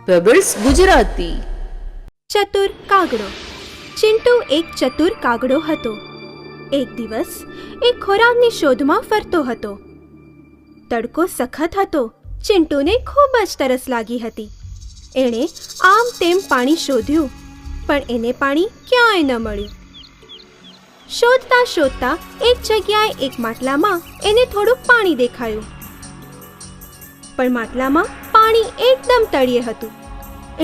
Pebbles Gujarati. ચતુર કાગડો. ચિંટુ એક ચતુર કાગડો હતો. એક દિવસ એ ખોરાકની શોધમાં ફરતો હતો. તડકો સખત હતો. ચિંટુને ખૂબ જ તરસ લાગી હતી. એણે આમ તેમ પાણી શોધ્યું, પણ એને પાણી ક્યાંય ન મળ્યું. શોધતા શોધતા એક જગ્યાએ એક માટલામાં એને થોડુંક પાણી દેખાયું, પણ માટલામાં પાણી એકદમ તળિયે હતું.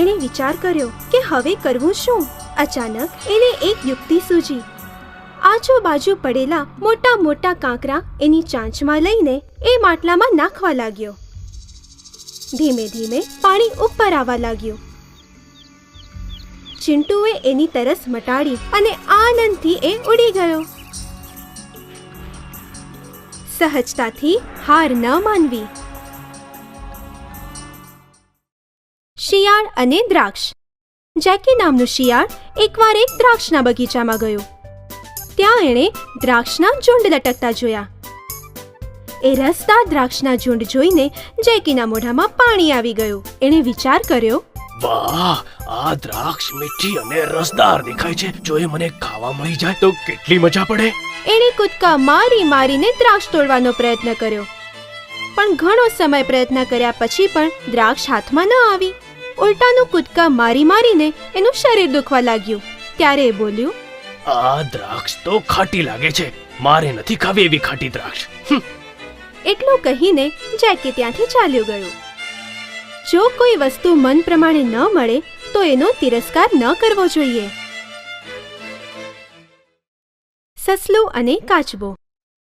એણે વિચાર કર્યો કે હવે કરવું શું? અચાનક એને એક યુક્તિ સૂજી. આજુબાજુ પડેલા મોટા મોટા કાંકરા એની ચાંચમાં લઈને એ માટલામાં નાખવા લાગ્યો. ધીમે ધીમે પાણી ઉપર આવવા લાગ્યું. ચિંટુએ એની તરસ મટાડી અને આનંદથી એ ઉડી ગયો. સહજતાથી હાર ન માનવી. શિયાળ અને દ્રાક્ષ. જેકી નામનું શિયાળ એકવાર એક દ્રાક્ષના બગીચામાં ગયો. ત્યાં એણે દ્રાક્ષના ઝુંડ લટકતા જોયા. એ રસદાર દ્રાક્ષના ઝુંડ જોઈને જેકીના મોઢામાં પાણી આવી ગયું. એણે વિચાર કર્યો, વાહ, આ દ્રાક્ષ મીઠી અને રસદાર દેખાય છે. જો એ મને ખાવા મળી જાય તો કેટલી મજા પડે. એણે કૂદકા મારી મારીને દ્રાક્ષ તોડવાનો પ્રયત્ન કર્યો, પણ ઘણો સમય પ્રયત્ન કર્યા પછી પણ દ્રાક્ષ હાથમાં ન આવી. ઉલટાનું કૂદકા મારી મારીને એનું શરીર દુખવા લાગ્યું. ત્યારે એ બોલ્યું, આ દ્રાક્ષ તો ખાટી લાગે છે. મારે નથી ખાવી એવી ખાટી દ્રાક્ષ. એટલું કહીને જેકી ત્યાંથી ચાલ્યો ગયો. જો કોઈ વસ્તુ મન પ્રમાણે ન મળે તો એનો તિરસ્કાર ન કરવો જોઈએ. સસલું અને કાચબો.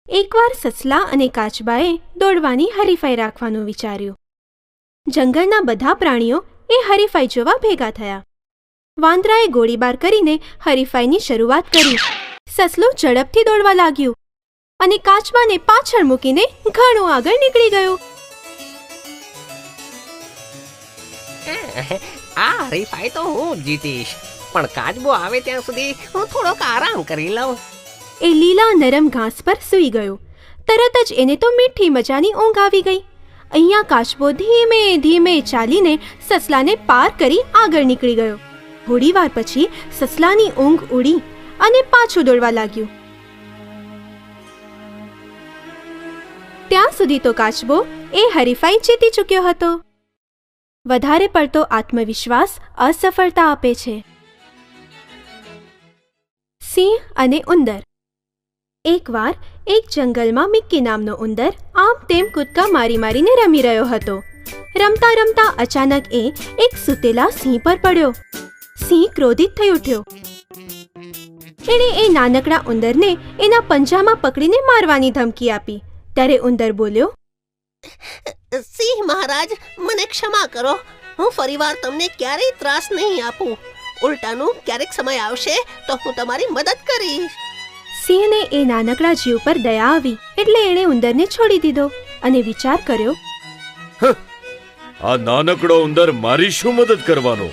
એકવાર સસલા અને કાચબાએ દોડવાની હરીફાઈ રાખવાનું વિચાર્યું. જંગલના બધા પ્રાણીઓ એ હરીફાઈ જોવા ભેગા થયા. વાંદરાએ ગોળીબાર કરીને હરીફાઈની શરૂઆત કરી. સસલું ઝડપથી દોડવા લાગ્યું અને કાચબાને પાછળ મૂકીને ઘણું આગળ નીકળી ગયું. આ હરીફાઈ તો હું જીતીશ, પણ કાચબો આવે ત્યાં સુધી હું થોડોક આરામ કરી લઉં. એ લીલા નરમ ઘાસ પર સૂઈ ગયો. તરત જ એને તો મીઠી મજાની ઊંઘ આવી ગઈ. અહીંયા કાચબો ધીમે ધીમે ચાલીને સસલાને પાર કરી આગળ નીકળી ગયો. થોડીવાર પછી સસલાની ઊંઘ ઉડી અને પાછું દોડવા લાગ્યું. ત્યાં સુધી તો કાચબો એ હરીફાઈ જીતી ચૂક્યો હતો. વધારે પડતો આત્મવિશ્વાસ અસફળતા આપે છે. સિંહ અને ઉંદર. એકવાર એક જંગલમાં મિક્કી નામનો ઉંદર આમ તેમ કૂદકા મારી મારીને રમી રહ્યો હતો. રમતા રમતા અચાનક એ એક સૂતેલા સિંહ પર પડ્યો. સિંહ ક્રોધિત થઈ ઉઠ્યો. એણે એ નાનકડા ઉંદરને એના પંજામાં પકડીને મારવાની ધમકી આપી. ત્યારે ઉંદર બોલ્યો, સિંહ મહારાજ, મને ક્ષમા કરો. હું ફરીવાર તમને ક્યારેય ત્રાસ નહીં આપું. ઉલટાનું ક્યારેક સમય આવશે તો હું તમારી મદદ કરીશ. સિંહને એ નાનકડા જીવ પર દયા આવી એટલે એણે ઉંદરને છોડી દીધો અને વિચાર કર્યો, આ નાનકડો ઉંદર મારી શું મદદ કરવાનો?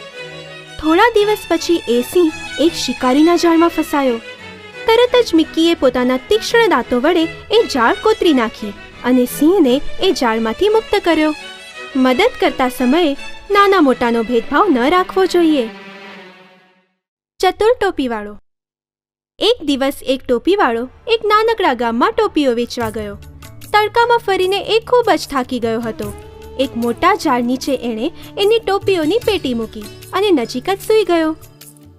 થોડા દિવસ પછી એ સિંહ એક શિકારીના જાળમાં ફસાયો. તરત જ મિક્કીએ પોતાના તીક્ષ્ણ દાંતો વડે એ જાળ કોતરી નાખી અને સિંહને એ જાળમાંથી મુક્ત કર્યો. મદદ કરતા સમયે નાના મોટાનો ભેદભાવ ન રાખવો જોઈએ. ચતુર ટોપીવાળો. એક દિવસ એક ટોપીવાળો એક નાનકડા ગામમાં ટોપીઓ વેચવા ગયો. તડકામાં ફરીને એ ખૂબ જ થાકી ગયો હતો. એક મોટા ઝાડ નીચે એણે એની ટોપીઓની પેટી મૂકી અને નજીક જ સૂઈ ગયો.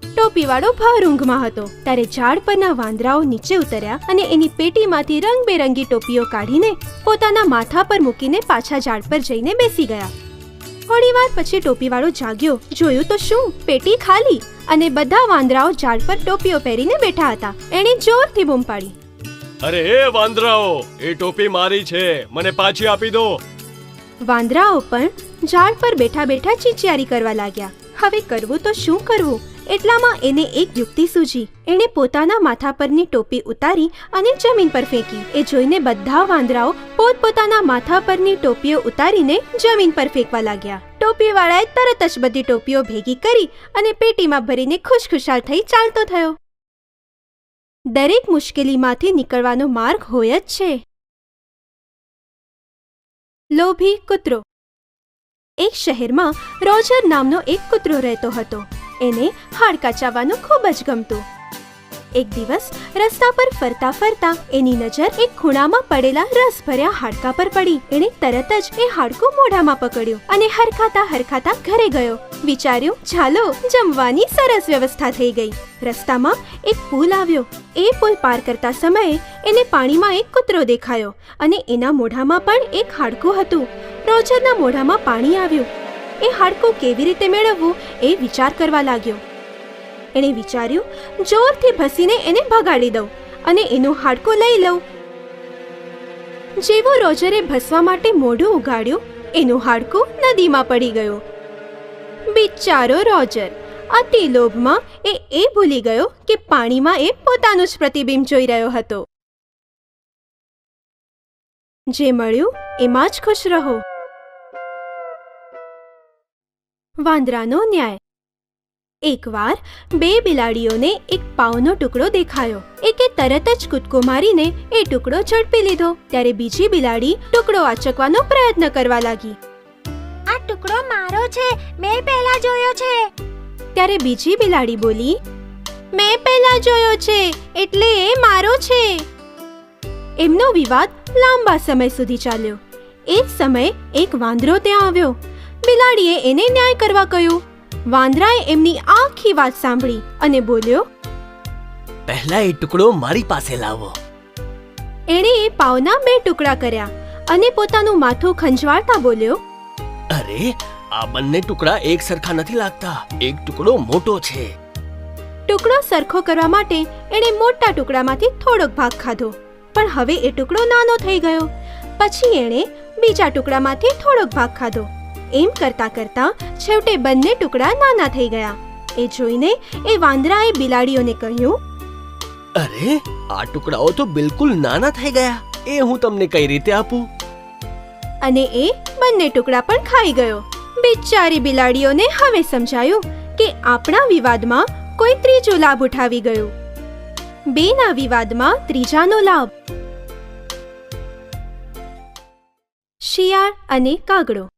ટોપીવાળો ભર ઊંઘમાં હતો. ત્યારે ઝાડ પરના વાંદરાઓ નીચે ઉતર્યા અને એની પેટીમાંથી રંગબેરંગી ટોપીઓ કાઢીને પોતાના માથા પર મૂકીને પાછા ઝાડ પર જઈને બેસી ગયા. થોડીવાર પછી ટોપીવાળો જાગ્યો. જોયું તો શું, પેટી ખાલી અને બધા વાંદરાઓ ઝાડ પર ટોપીઓ પહેરીને બેઠા હતા. એણે જોરથી બૂમ પાડી, અરે એ વાંદરાઓ, એ ટોપી મારી છે, મને પાછી આપી દો. વાંદરાઓ પણ ઝાડ પર બેઠા બેઠા ચીચિયારી કરવા લાગ્યા. હવે કરવું તો શું કરવું? એટલામાં એને એક યુક્તિ સૂજી. એણે પોતાના માથા પરની ટોપી ઉતારી અને જમીન પર ફેંકી. એ જોઈને બધા વાંદરાઓ પોતપોતાના માથા પરની ટોપીઓ ઉતારીને જમીન પર ફેંકવા લાગ્યા. ટોપીવાળાએ તરત જ બધી ટોપીઓ ભેગી કરી અને પેટીમાં ભરીને ખુશખુશાલ થઈ ચાલતો થયો. દરેક મુશ્કેલીમાંથી નીકળવાનો માર્ગ હોય જ છે. લોભી કૂતરો. એક શહેરમાં રોજર નામનો એક કૂતરો રહેતો હતો. એને હાડકાં ચાવવાનું ખૂબ જ ગમતું. એક દિવસ રસ્તા પર ફરતા ફરતા એની નજર એક ખૂણામાં પડેલા રસભર્યા હાડકાં પર પડી. એણે તરત જ એ હાડકું મોઢામાં પકડ્યું અને હરખાતા હરખાતા ઘરે ગયો. વિચાર્યું, ચાલો જમવાની સરસ વ્યવસ્થા થઈ ગઈ. રસ્તામાં એક પુલ આવ્યો. એ પુલ પાર કરતા સમયે એને પાણીમાં એક કૂતરો દેખાયો અને એના મોઢામાં પણ એક હાડકું હતું. રોજરના મોઢામાં પાણી આવ્યું. એ હાડકું કેવી રીતે મેળવવું એ વિચાર કરવા લાગ્યો. એણે વિચાર્યું, જોરથી ભસીને એને ભગાડી દઉં અને એનું હાડકું લઈ લઉં. જેવો રોજરે ભસવા માટે મોઢું ઉગાડ્યું, એનું હાડકું નદીમાં પડી ગયું. બિચારો રોજર અતિ લોભમાં એ ભૂલી ગયો કે પાણીમાં એ પોતાનું જ પ્રતિબિંબ જોઈ રહ્યો હતો. જે મળ્યું એમાં જ ખુશ રહો. વાંદરાનો ન્યાય. એકવાર બે બિલાડીઓને એક પાવનો ટુકડો દેખાયો. એકે તરત જ કૂદકો મારીને એ ટુકડો ઝડપી લીધો. ત્યારે બીજી બિલાડી ટુકડો આચકવાનો પ્રયત્ન કરવા લાગી. આ ટુકડો મારો છે, મેં પહેલા જોયો છે. ત્યારે બીજી બિલાડી બોલી, મેં પહેલા જોયો છે એટલે એ મારો છે. એમનો વિવાદ લાંબા સમય સુધી ચાલ્યો. એ જ સમયે એક વાંદરો ત્યાં આવ્યો. બિલાડીએ એને ન્યાય કરવા કહ્યું. વાંદરાએ એમની આખી વાત સાંભળી અને બોલ્યો, પહેલા એ ટુકડો મારી પાસે લાવો. એણે એ પાવના 2 ટુકડા કર્યા અને પોતાનું માથું ખંજવાળતા બોલ્યો, અરે, આ બંને ટુકડા એક સરખા નથી લાગતા. એક ટુકડો મોટો છે. ટુકડો સરખો કરવા માટે એણે મોટા ટુકડામાંથી થોડોક ભાગ ખાધો, પણ હવે એ ટુકડો નાનો થઈ ગયો. પછી એણે બીજા ટુકડામાંથી થોડોક ભાગ ખાધો. એમ કરતા કરતા છેવટે બંને ટુકડા નાના થઈ ગયા. એ જોઈને એ વાંદરાએ બિલાડીઓને કહ્યું, અરે, આ ટુકડાઓ તો બિલકુલ નાના થઈ ગયા. એ હું તમને કઈ રીતે આપું? અને એ બંને ટુકડા પણ ખાઈ ગયો. બિચારી બિલાડીઓને હવે સમજાયું કે આપણા વિવાદમાં કોઈ ત્રીજો લાભ ઉઠાવી ગયું. બેના વિવાદમાં ત્રીજાનો લાભ. શિયાળ અને કાગડો.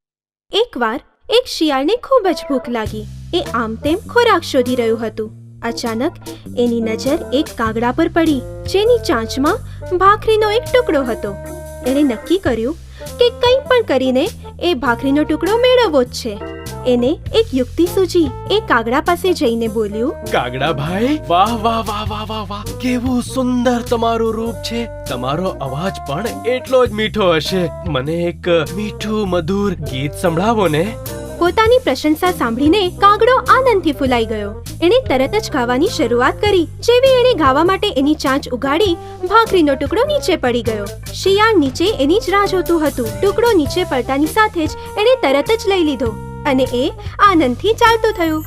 એકવાર એક શિયાળને ખૂબ જ ભૂખ લાગી. એ આમ તેમ ખોરાક શોધી રહ્યું હતું. અચાનક એની નજર એક કાગડા પર પડી, જેની ચાંચમાં ભાખરીનો એક ટુકડો હતો. એણે નક્કી કર્યું કે કંઈ પણ કરીને એ ભાખરીનો ટુકડો મેળવવો જ છે. એને એક યુક્તિ સૂજી. એ કાગડા પાસે જઈને બોલ્યું, કાગડા ભાઈ, વાહ વાહ વાહ વાહ વાહ વાહ, કેવું સુંદર તમારું રૂપ છે. તમારો અવાજ પણ એટલો જ મીઠો હશે. મને એક મીઠું મધુર ગીત સંભળાવો ને. પોતાની પ્રશંસા સાંભળીને કાગડો આનંદથી ફૂલાઈ ગયો. એણે તરત જ ગાવાની શરૂઆત કરી. જેવી એણે ગાવા માટે એની ચાંચ ઉગાડી, ભાખરીનો ટુકડો નીચે પડી ગયો. શિયાળ નીચે એની જ રાહ જોતું હતું. ટુકડો નીચે પડતાની સાથે જ એણે તરત જ લઈ લીધો અને એ આનંદથી ચાલતું થયું.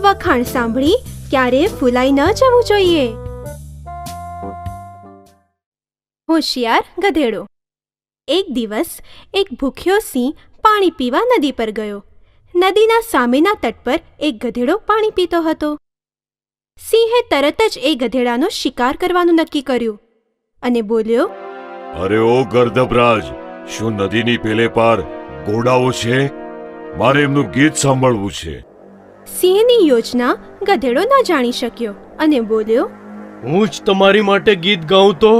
વખાણ સાંભળી ક્યારેય ફૂલાઈ ન જવું જોઈએ. હોશિયાર ગધેડો. એક દિવસ એક ભૂખ્યો સિંહ પાણી પીવા નદી પર ગયો. નદીના સામેના તટ પર એક ગધેડો પાણી પીતો હતો. સિંહે તરત જ એ ગધેડાનો શિકાર કરવાનું નક્કી કર્યું અને બોલ્યો, અરે ઓ ગર્દભરાજ, શું નદીની પેલે પાર ઘોડાઓ છે? મારે એમનું ગીત સાંભળવું છે. સિંહની યોજના ગધેડો ન જાણી શક્યો અને બોલ્યો, હું જ તમારી માટે ગીત ગાઉં તો?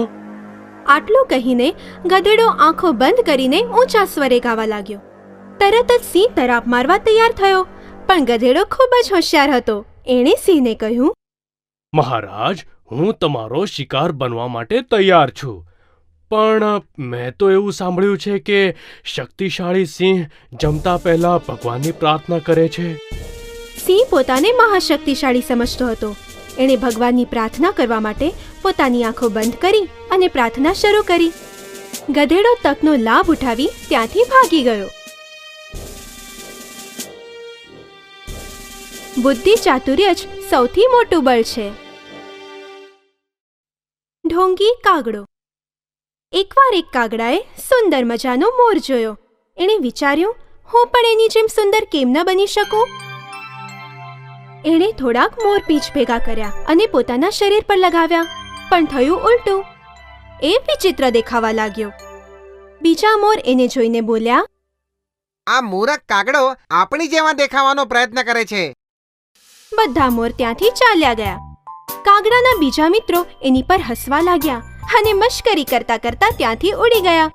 આટલું કહીને ગધેડો આંખો બંધ કરીને ઊંચા સ્વરે ગાવા લાગ્યો. તરત જ સિંહ તરાપ મારવા તૈયાર થયો, પણ ગધેડો ખૂબ જ હોશિયાર હતો. એણે સિંહને કહ્યું, મહારાજ, હું તમારો શિકાર બનવા માટે તૈયાર છું, પણ મેં તો એવું સાંભળ્યું છે કે શક્તિશાળી સિંહ જમતા પહેલા ભગવાનની પ્રાર્થના કરે છે. સિંહ પોતાને મહાશક્તિશાળી સમજતો હતો. એણે ભગવાનની પ્રાર્થના કરવા માટે પોતાની આંખો બંધ કરી અને પ્રાર્થના શરૂ કરી. ગધેડો તકનો લાભ ઉઠાવી ત્યાંથી ભાગી ગયો. બુદ્ધિ ચાતુર્ય જ સૌથી મોટું બળ છે. ઢોંગી કાગડો. એકવાર એક કાગડાએ સુંદર મજાનો મોર જોયો. એણે વિચાર્યું, હું પણ એની જેમ સુંદર કેમ ન બની શકું? એણે થોડાક મોરપીંછ ભેગા કર્યા અને પોતાના શરીર પર લગાવ્યા, પણ થયું ઉલટું. એ વિચિત્ર દેખાવા લાગ્યો. બીજા મોર એને જોઈને બોલ્યા, આ મૂરખ કાગડો આપણી જેવા દેખાવાનો પ્રયત્ન કરે છે. બધા મોર ત્યાંથી ચાલ્યા ગયા. કાગડાના બીજા મિત્રો એની પર હસવા લાગ્યા અને મશ્કરી કરતા કરતા ત્યાંથી ઉડી ગયા.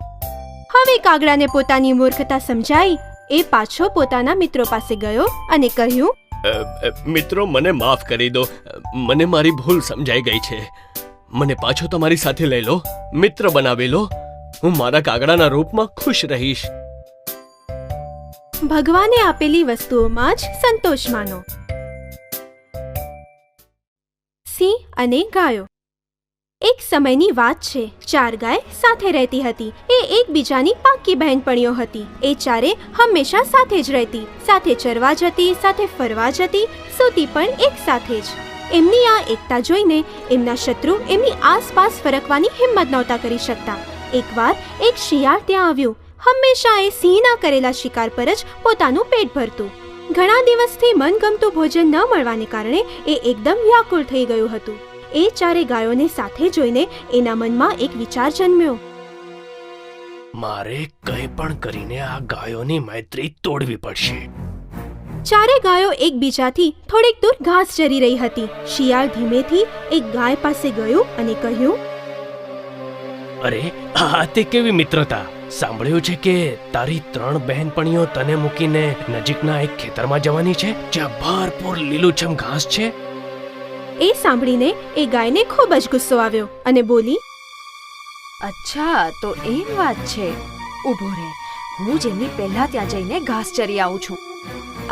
હવે કાગડાને પોતાની મૂર્ખતા સમજાઈ એ પાછો પોતાના મિત્રો પાસે ગયો અને કહ્યું, મિત્રો, મને માફ કરી દો. મને મારી ભૂલ સમજાઈ ગઈ છે. મને પાછો તમારી સાથે લઈ લો, મિત્ર બનાવી લો. હું મારા કાગડાના રૂપમાં ખુશ રહીશ. ભગવાને આપેલી વસ્તુઓમાં જ સંતોષ માનો. સિંહ અને ગાયો. એક સમયની વાત છે. 4 ગાય સાથે રહેતી હતી. એ એકબીજાની પાક્કી બહેનપણીઓ હતી. એ ચારે હંમેશા સાથે જ રહેતી, સાથે ચરવા જતી, સાથે ફરવા જતી, સૂતી પણ એક સાથે જ. એમની આ એકતા જોઈને એમના શત્રુ એમની આસપાસ ફરકવાની હિંમત નહોતા કરી શકતા. એકવાર એક શિયાળ ત્યાં આવ્યું. હંમેશા એ સિંહના કરેલા શિકાર પર જ પોતાનું પેટ ભરતું. ઘણા દિવસથી મનગમતું ભોજન ન મળવાને કારણે એ એકદમ વ્યાકુળ થઈ ગયું હતું. એ ચારે ગાયોને સાથે જોઈને એના મનમાં એક વિચાર જન્મ્યો. મારે કંઈ પણ કરીને આ ગાયોની મૈત્રી તોડવી પડશે. ચારે ગાયો એકબીજાથી થોડીક દૂર ઘાસ ચરી રહી હતી. શિયાળ ધીમેથી એક ગાય પાસે ગયું અને કહ્યું, અરે, આ તે કેવી મિત્રતા! સાંભળ્યું છે કે તારી 3 બહેનપણીઓ તને મૂકીને નજીકના એક ખેતરમાં જવાની છે જ્યાં ભરપૂર લીલુંછમ ઘાસ છે. એ સાંભળીને એ ગાયને ખૂબ જ ગુસ્સો આવ્યો અને બોલી, અચ્છા, તો એમ વાત છે. ઊભો રહે, હું જેમની પહેલા ત્યાં જઈને ઘાસ ચરી આવું છું.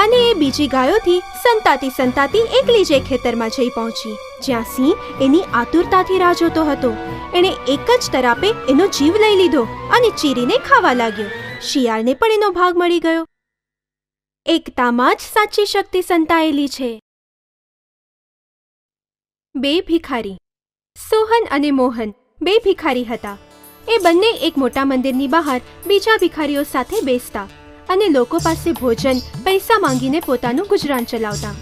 અને એ બીજી ગાયોથી સંતાતી સંતાતી એકલી જ એક ખેતરમાં જઈ પહોંચી જ્યાં સિંહ એની આતુરતાથી રાહ જોતો હતો. એણે એક જ તરાપે એનો જીવ લઈ લીધો અને ચીરીને ખાવા લાગ્યો. શિયાળને પણ એનો ભાગ મળી ગયો. એકતામાં જ સાચી શક્તિ સંતાયેલી છે. 2 ભિખારી. સોહન અને મોહન 2 ભિખારી હતા. એ બંને એક મોટા મંદિરની બહાર બીજા ભિખારીઓ સાથે બેસતા અને લોકો પાસે ભોજન, પૈસા માંગીને પોતાનું ગુજરાન ચલાવતા.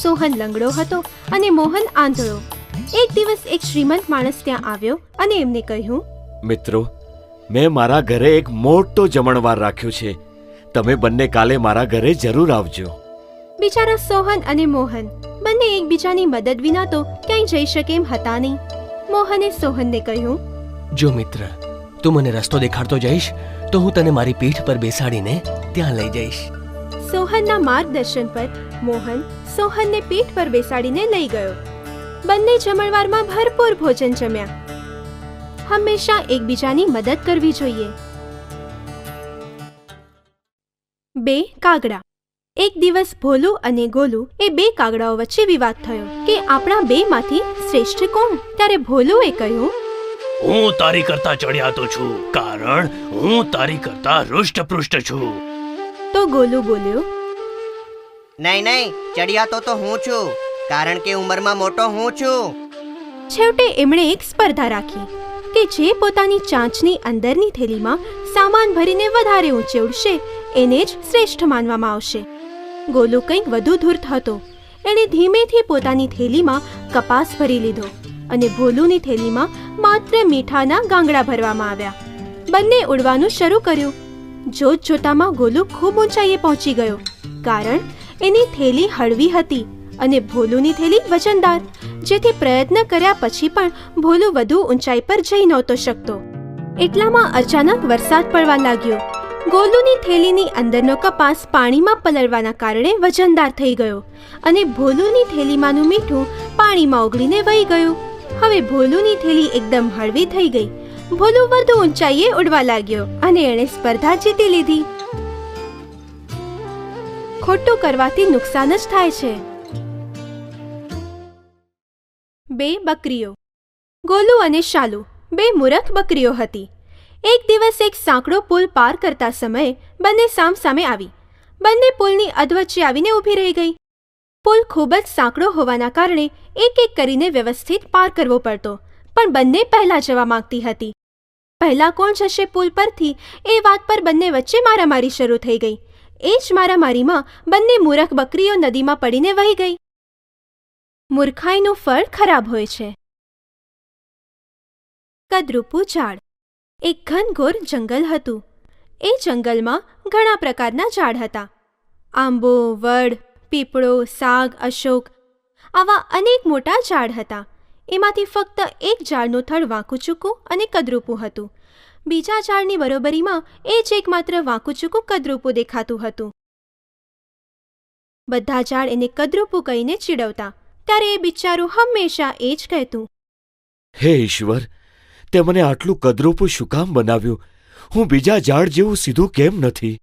સોહન લંગડો હતો અને મોહન આંધળો. એક દિવસ એક શ્રીમંત માણસ ત્યાં આવ્યો અને એમને કહ્યું, મિત્રો, મેં મારા ઘરે એક મોટો જમણવાર રાખ્યો છે. તમે બંને કાલે મારા ઘરે જરૂર આવજો. બિચારા સોહન અને મોહન બંને એકબીજાની મદદ વિના તો ક્યાંય જઈ શકે એમ હતા નહીં. મોહને સોહનને કહ્યું, જો મિત્ર, તું મને રસ્તો દેખાડતો જઈશ તો હું તને મારી પીઠ પર બેસાડીને ત્યાં લઈ જઈશ. સોહનના માર્ગદર્શન પર મોહન સોહનને પીઠ પર બેસાડીને લઈ ગયો. બંને જમણવારમાં ભરપૂર ભોજન જમ્યા. હંમેશા એકબીજાની મદદ કરવી જોઈએ. 2 કાગડા. એક દિવસ ભોલું અને ગોલું એ 2 કાગડાઓ વચ્ચે વિવાદ થયો કે આપણા 2માંથી શ્રેષ્ઠ કોણ. ત્યારે ભોલુએ કહ્યું, હું તારી કરતા ચડિયાતો છું કારણ હું તારી કરતા હૃષ્ટપૃષ્ટ છું. તો ગોલું બોલ્યો, નહીં નહીં, ચડિયાતો તો હું છું કારણ કે ઉંમરમાં મોટો હું છું. છેવટે એમણે એક સ્પર્ધા રાખી કે જે પોતાની ચાંચની અંદરની થેલીમાં સામાન ભરીને વધારે ઊંચે ઉડશે એને જ શ્રેષ્ઠ માનવામાં આવશે. ગોલું કંઈક વધુ ધૂર્ત હતો. એણે ધીમેથી પોતાની થેલીમાં કપાસ ભરી લીધો અને ભોલુની થેલીમાં માત્ર મીઠાના ગાંગડા ભરવામાં આવ્યા. બંને ઉડવાનું શરૂ કર્યું. જોત જોતામાં ગોલું ખૂબ ઊંચાઈએ પહોંચી ગયો કારણ એની થેલી હળવી હતી અને ભોલુની થેલી વજનદાર, જેથી પ્રયત્ન કર્યા પછી પણ ભોલું વધુ ઊંચાઈ પર જઈ નહોતો શકતો. એટલામાં અચાનક વરસાદ પડવા લાગ્યો. ગોલુની થેલીની અંદરનો કપાસ પાણીમાં પલળવાના કારણે વજનદાર થઈ ગયો અને ભોલુની થેલીમાંનું મીઠું પાણીમાં ઓગળીને વહી ગયું. હવે ભોલુની થેલી એકદમ હળવી થઈ ગઈ. ભોલું વધુ ઊંચાઈએ ઉડવા લાગ્યો અને એણે સ્પર્ધા જીતી લીધી. ખોટું કરવાથી નુકસાન જ થાય છે. 2 બકરીઓ. ગોલુ અને શાલુ 2 મૂરખ બકરીઓ હતી. એક દિવસ એક સાંકડો પુલ પાર કરતા સમયે બંને સામસામે આવી. બંને પુલની અધવચ્ચે આવીને ઊભી રહી ગઈ. પુલ ખૂબ જ સાંકડો હોવાના કારણે એક એક કરીને વ્યવસ્થિત પાર કરવો પડતો, પણ બંને પહેલા જવા માંગતી હતી. પહેલા કોણ જશે પુલ પરથી એ વાત પર બંને વચ્ચે મારામારી શરૂ થઈ ગઈ. એ જ મારામારીમાં બંને મૂરખ બકરીઓ નદીમાં પડીને વહી ગઈ. મૂર્ખાઈનું ફળ ખરાબ હોય છે. કદરૂપું ઝાડ. એક ઘનઘોર જંગલ હતું. એ જંગલમાં ઘણા પ્રકારના ઝાડ હતા. આંબો, વડ, પીપળો, સાગ, અશોક આવા અનેક મોટા ઝાડ હતા. એમાંથી ફક્ત એક ઝાડનું થડ વાંકું ચૂકું અને કદરૂપું હતું. બીજા ઝાડની બરોબરીમાં એ જ એકમાત્ર વાંકું ચૂકું કદરૂપું દેખાતું હતું. બધા ઝાડ એને કદરૂપું કહીને ચીડવતા, ત્યારે એ બિચારું હંમેશા એ જ કહેતું, હે ઈશ્વર, તે મને આટલું કદરૂપું શું કામ બનાવ્યું? હું બીજા ઝાડ જેવું સીધું કેમ નથી?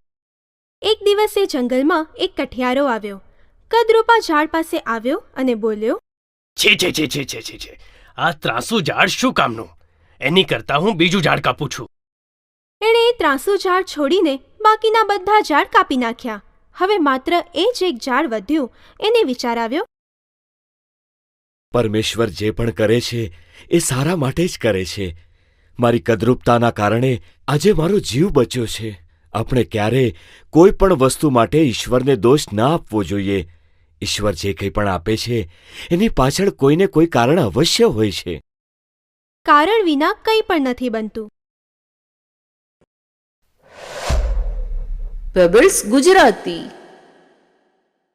એક દિવસે જંગલમાં એક કઠિયારો આવ્યો. કદરૂપા ઝાડ પાસે આવ્યો અને બોલ્યો, છે છે છે છે છે છે છે આ ત્રાસુ ઝાડ શું કામનું? એની કરતાં હું બીજું ઝાડ કાપું છું. એણે એ ત્રાસુ ઝાડ છોડીને બાકીના બધા ઝાડ કાપી નાખ્યા. હવે માત્ર એ જ એક ઝાડ વધ્યું. એને વિચાર આવ્યો, પરમેશ્વર જે પણ કરે છે એ સારા માટે જ કરે છે. મારી કદરૂપતાના કારણે આજે મારો જીવ બચ્યો છે. આપણે ક્યારેય કોઈ પણ વસ્તુ માટે ઈશ્વરને દોષ ના આપવો જોઈએ. ઈશ્વર જે કંઈ પણ આપે છે એની પાછળ કોઈને કોઈ કારણ અવશ્ય હોય છે. કારણ વિના કંઈ પણ નથી બનતું. પેબલ્સ ગુજરાતી.